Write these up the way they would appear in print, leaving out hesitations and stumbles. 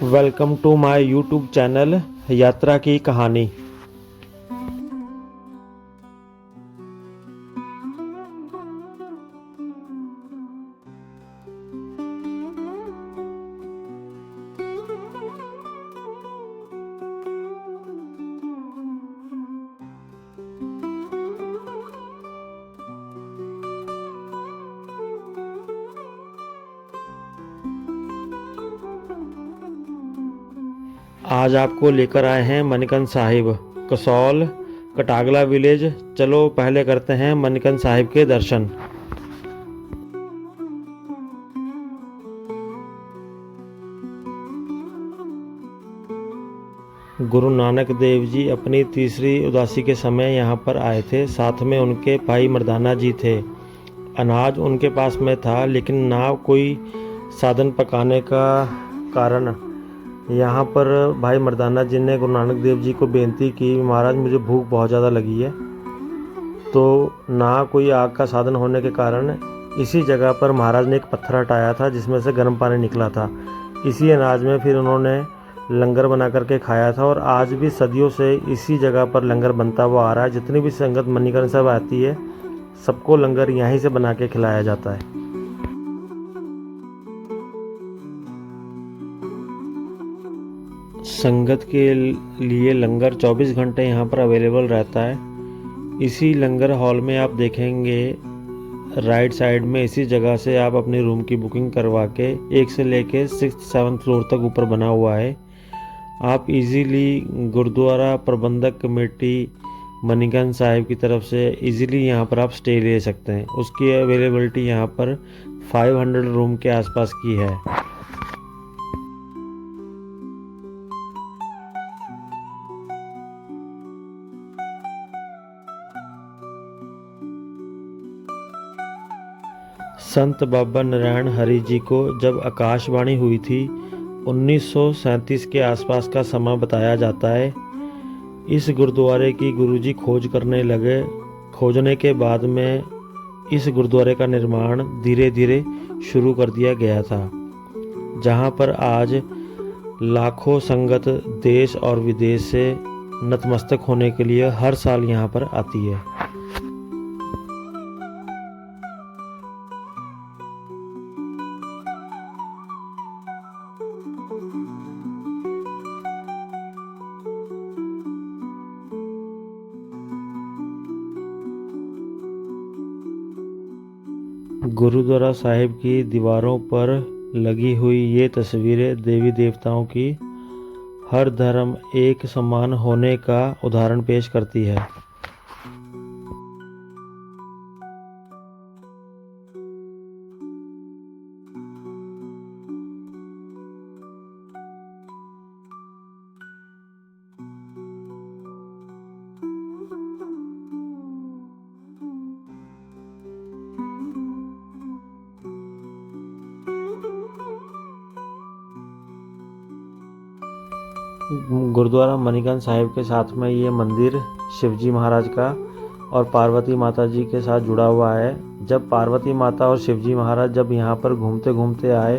Welcome to my YouTube channel यात्रा की कहानी। आज आपको लेकर आए हैं मणिकर्ण साहिब, कसौल, कटागला विलेज। चलो पहले करते हैं मणिकर्ण साहिब के दर्शन। गुरु नानक देव जी अपनी तीसरी उदासी के समय यहाँ पर आए थे। साथ में उनके भाई मर्दाना जी थे। अनाज उनके पास में था, लेकिन ना कोई साधन पकाने का कारण यहाँ पर भाई मर्दाना जी ने गुरु नानक देव जी को बेनती की, महाराज मुझे भूख बहुत ज़्यादा लगी है। तो ना कोई आग का साधन होने के कारण इसी जगह पर महाराज ने एक पत्थर हटाया था जिसमें से गर्म पानी निकला था। इसी अनाज में फिर उन्होंने लंगर बना करके खाया था, और आज भी सदियों से इसी जगह पर लंगर बनता हुआ आ रहा है। जितनी भी संगत मणिकर्ण साहिब आती है, सबको लंगर यहीं से बना के खिलाया जाता है। संगत के लिए लंगर 24 घंटे यहाँ पर अवेलेबल रहता है। इसी लंगर हॉल में आप देखेंगे राइट साइड में, इसी जगह से आप अपनी रूम की बुकिंग करवा के 1 से लेके 6th-7th फ्लोर तक ऊपर बना हुआ है। आप इजीली गुरुद्वारा प्रबंधक कमेटी मणिकर्ण साहिब की तरफ से इजीली यहाँ पर आप स्टे ले सकते हैं। उसकी अवेलेबिलिटी यहाँ पर 500 रूम के आसपास की है। संत बाबा नारायण हरि जी को जब आकाशवाणी हुई थी, 1937 के आसपास का समय बताया जाता है। इस गुरुद्वारे की गुरुजी खोज करने लगे। खोजने के बाद में इस गुरुद्वारे का निर्माण धीरे धीरे शुरू कर दिया गया था, जहां पर आज लाखों संगत देश और विदेश से नतमस्तक होने के लिए हर साल यहां पर आती है। गुरुद्वारा साहिब की दीवारों पर लगी हुई ये तस्वीरें देवी देवताओं की हर धर्म एक समान होने का उदाहरण पेश करती है। गुरुद्वारा मणिकर्ण साहिब के साथ में ये मंदिर शिवजी महाराज का और पार्वती माता जी के साथ जुड़ा हुआ है। जब पार्वती माता और शिवजी महाराज जब यहाँ पर घूमते घूमते आए,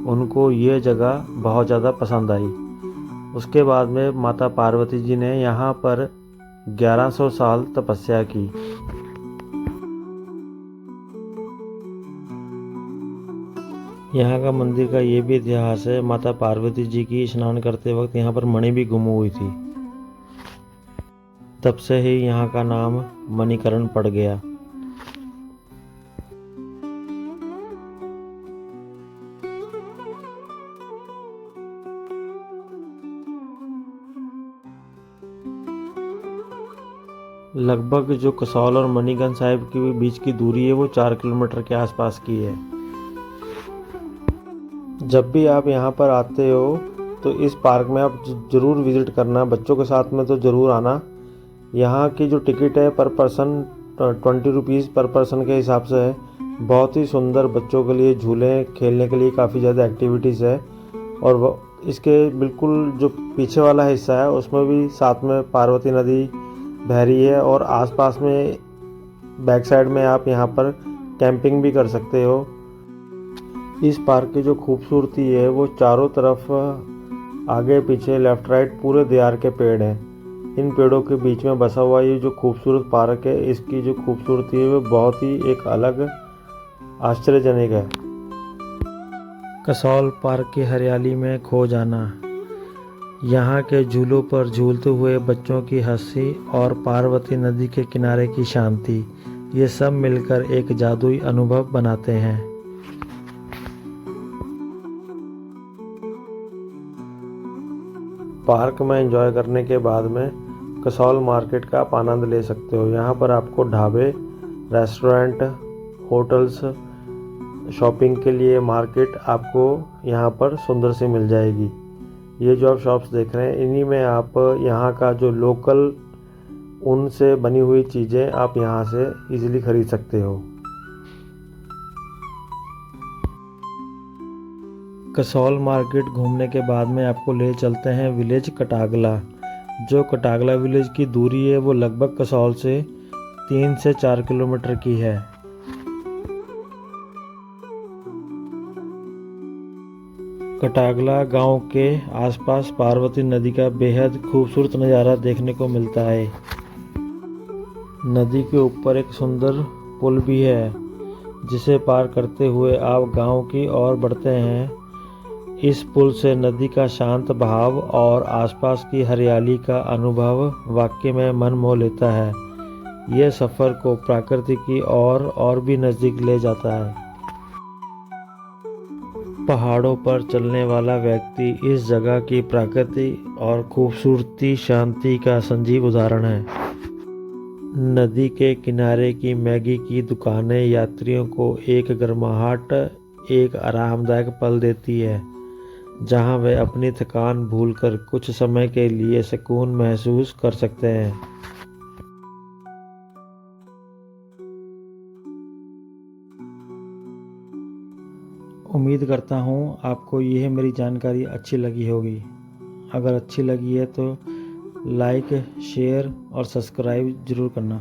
उनको ये जगह बहुत ज़्यादा पसंद आई। उसके बाद में माता पार्वती जी ने यहाँ पर 1100 साल तपस्या की। यहाँ का मंदिर का ये भी इतिहास है, माता पार्वती जी की स्नान करते वक्त यहाँ पर मणि भी गुम हुई थी। तब से ही यहाँ का नाम मणिकर्ण पड़ गया। लगभग जो कसौल और मणिकर्ण साहिब के बीच की दूरी है वो 4 किलोमीटर के आसपास की है। जब भी आप यहाँ पर आते हो तो इस पार्क में आप ज़रूर विज़िट करना। बच्चों के साथ में तो ज़रूर आना। यहाँ की जो टिकट है पर पर्सन 20 रुपीज़ पर पर्सन के हिसाब से है। बहुत ही सुंदर बच्चों के लिए झूले, खेलने के लिए काफ़ी ज़्यादा एक्टिविटीज़ है। और इसके बिल्कुल जो पीछे वाला हिस्सा है उसमें भी साथ में पार्वती नदी बह रही है, और आसपास में बैक साइड में आप यहाँ पर कैंपिंग भी कर सकते हो। इस पार्क की जो खूबसूरती है वो चारों तरफ आगे पीछे लेफ्ट राइट पूरे देहार के पेड़ हैं। इन पेड़ों के बीच में बसा हुआ ये जो खूबसूरत पार्क है, इसकी जो खूबसूरती है वो बहुत ही एक अलग आश्चर्यजनक है। कसौल पार्क की हरियाली में खो जाना, यहाँ के झूलों पर झूलते हुए बच्चों की हंसी और पार्वती नदी के किनारे की शांति, ये सब मिलकर एक जादुई अनुभव बनाते हैं। पार्क में एंजॉय करने के बाद में कसौल मार्केट का आप आनंद ले सकते हो। यहाँ पर आपको ढाबे, रेस्टोरेंट, होटल्स, शॉपिंग के लिए मार्केट आपको यहाँ पर सुंदर से मिल जाएगी। ये जो आप शॉप्स देख रहे हैं, इन्हीं में आप यहाँ का जो लोकल ऊन से बनी हुई चीज़ें आप यहाँ से इजीली खरीद सकते हो। कसौल मार्केट घूमने के बाद में आपको ले चलते हैं विलेज कटागला। जो कटागला विलेज की दूरी है वो लगभग कसौल से 3 से 4 किलोमीटर की है। कटागला गांव के आसपास पार्वती नदी का बेहद खूबसूरत नज़ारा देखने को मिलता है। नदी के ऊपर एक सुंदर पुल भी है, जिसे पार करते हुए आप गांव की ओर बढ़ते हैं। इस पुल से नदी का शांत बहाव और आसपास की हरियाली का अनुभव वाकई में मन मोह लेता है। यह सफ़र को प्रकृति की ओर और भी नज़दीक ले जाता है। पहाड़ों पर चलने वाला व्यक्ति इस जगह की प्रकृति और खूबसूरती शांति का सजीव उदाहरण है। नदी के किनारे की मैगी की दुकानें यात्रियों को एक गर्माहट, एक आरामदायक पल देती है, जहां वे अपनी थकान भूलकर कुछ समय के लिए सुकून महसूस कर सकते हैं। उम्मीद करता हूं आपको यह मेरी जानकारी अच्छी लगी होगी। अगर अच्छी लगी है तो लाइक, शेयर और सब्सक्राइब ज़रूर करना।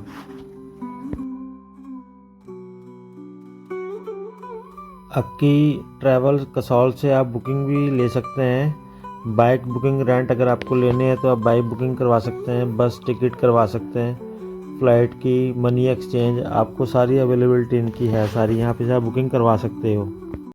आपकी ट्रैवल कसौल से आप बुकिंग भी ले सकते हैं। बाइक बुकिंग रेंट अगर आपको लेने हैं तो आप बाइक बुकिंग करवा सकते हैं, बस टिकट करवा सकते हैं, फ़्लाइट की, मनी एक्सचेंज, आपको सारी अवेलेबिलिटी इनकी है सारी, यहाँ पे आप बुकिंग करवा सकते हो।